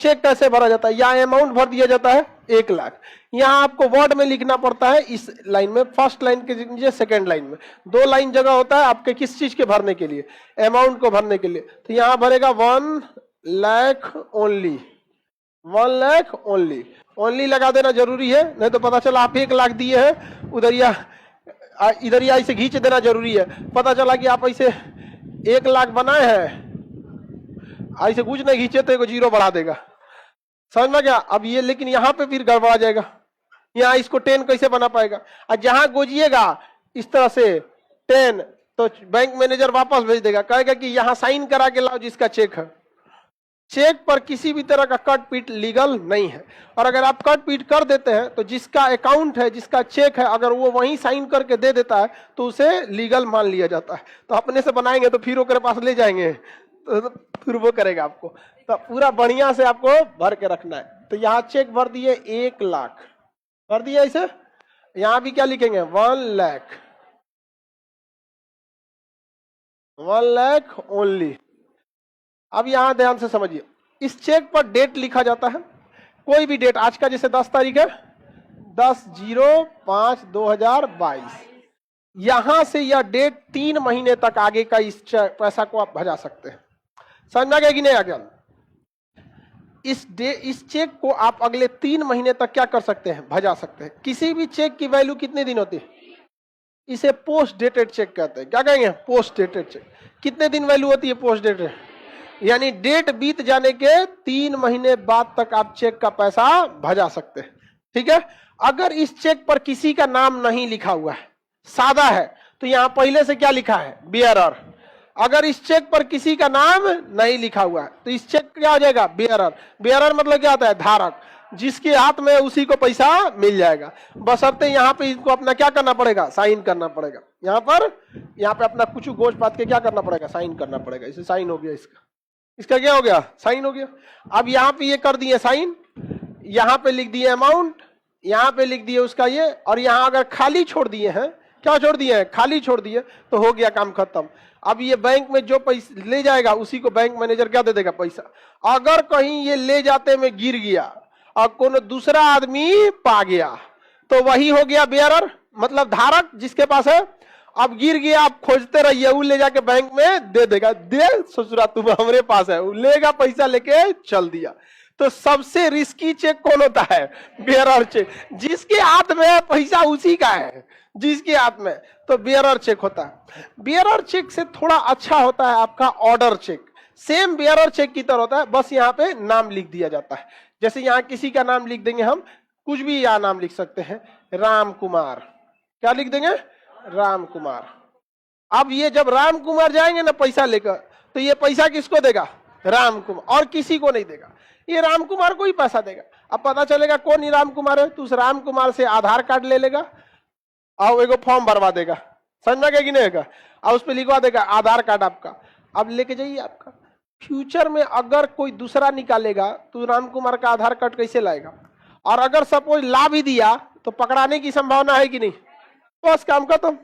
Check कैसे भरा जाता है, यहाँ अमाउंट भर दिया जाता है 1 लाख। यहाँ आपको वर्ड में लिखना पड़ता है इस लाइन में, फर्स्ट लाइन के नीचे सेकंड लाइन में 2 लाइन जगह होता है आपके किस चीज के भरने के लिए, अमाउंट को भरने के लिए। तो यहाँ भरेगा 1 lakh only, 1 lakh only, only लगा देना जरूरी है, नहीं तो पता चला आप 1 लाख दिए हैं उधर या इधर या इसे खींच देना जरूरी है। पता चला कि आप ऐसे 1 लाख बनाए हैं, ऐसे कुछ नहीं खींचे तो 0 बढ़ा देगा, समझ में क्या। अब ये लेकिन यहाँ पे फिर गड़बड़ा जाएगा, यहाँ इसको 10 कैसे बना पाएगा। और जहां गोजिएगा इस तरह से 10 तो बैंक मैनेजर वापस भेज देगा, कहेगा कि यहाँ साइन करा के लाओ जिसका चेक है। चेक पर किसी भी तरह का कट पीट लीगल नहीं है, और अगर आप कट पीट कर देते हैं तो जिसका अकाउंट है, जिसका चेक है, अगर वो वहीं साइन करके दे देता है तो उसे लीगल मान लिया जाता है। तो अपने से बनाएंगे तो फिर ओकरे पास ले जाएंगे तो फिर वो करेगा आपको। तो पूरा बढ़िया से आपको भर के रखना है। तो यहाँ चेक भर दिए 1 लाख भर दिया इसे, यहाँ भी क्या लिखेंगे 1 लाख, 1 लाख ओनली। अब यहां ध्यान से समझिए, इस चेक पर डेट लिखा जाता है, कोई भी डेट, आज का जैसे 10 तारीख है, 10/05/2022, यहां से यह डेट 3 महीने तक आगे का इस पैसा को आप भजा सकते हैं। समझ गया कि नहीं आ गया। इस चेक को आप अगले 3 महीने तक क्या कर सकते हैं, भजा सकते हैं। किसी भी चेक की वैल्यू कितने दिन होती है, इसे पोस्ट डेटेड चेक कहते हैं। क्या कहेंगे, पोस्ट डेटेड चेक। कितने दिन वैल्यू होती है पोस्ट डेटेड, यानी डेट बीत जाने के 3 महीने बाद तक आप चेक का पैसा भजा सकते हैं। ठीक है। अगर इस चेक पर किसी का नाम नहीं लिखा हुआ है, सादा है, तो यहां पहले से क्या लिखा है, बियरर। अगर इस चेक पर किसी का नाम नहीं लिखा हुआ है तो इस चेक क्या हो जाएगा, बियरर। बियरर मतलब क्या होता है, धारक, जिसके हाथ में उसी को पैसा मिल जाएगा। बशर्ते यहाँ पे इसको अपना क्या करना पड़ेगा, साइन करना पड़ेगा। यहाँ पे अपना कुछ गोश पात के क्या करना पड़ेगा, साइन करना पड़ेगा। इसे साइन हो गया, इसका क्या हो गया, साइन हो गया। अब यहाँ पे ये कर दिए साइन, यहाँ पे लिख दिए अमाउंट, यहाँ पे लिख दिए उसका ये, और यहाँ अगर खाली छोड़ दिए हैं, क्या छोड़ दिए हैं, खाली छोड़ दिए, तो हो गया काम खत्म। अब ये बैंक में जो पैसा ले जाएगा उसी को बैंक मैनेजर क्या दे देगा, पैसा। अगर कहीं ये ले जाते में गिर गया और कोनो दूसरा आदमी पा गया तो वही हो गया बेयरर, मतलब धारक जिसके पास है। अब गिर गया, आप खोजते रहिए, वो ले जाके बैंक में दे देगा, दे ससुरा तुम हमारे पास है, वो लेगा पैसा लेके चल दिया। तो सबसे रिस्की चेक कौन होता है, बेयरर चेक। जिसके हाथ में पैसा उसी का है, जिसके हाथ में, तो बेयरर चेक होता है। बेयरर चेक से थोड़ा अच्छा होता है आपका order cheque, same bearer cheque की तरह होता है, बस यहाँ पे नाम लिख दिया जाता है। जैसे यहाँ किसी का नाम लिख देंगे, हम कुछ भी यहाँ नाम लिख सकते हैं, राम कुमार, क्या लिख देंगे, राम कुमार। अब ये जब राम कुमार जाएंगे ना पैसा लेकर, तो ये पैसा किसको देगा, राम कुमार, और किसी को नहीं देगा, ये राम कुमार को ही पैसा देगा। अब पता चलेगा कौन ही राम कुमार है, तो उस राम कुमार से आधार कार्ड ले लेगा और एगो फॉर्म भरवा देगा, समझ में गया कि नहीं होगा, और उस पर लिखवा देगा आधार कार्ड आपका, अब लेके जाइए आपका। फ्यूचर में अगर कोई दूसरा निकालेगा तो राम कुमार का आधार कार्ड कैसे लाएगा, और अगर सपोज ला भी दिया तो पकड़ाने की संभावना है कि नहीं, बस काम खत्म।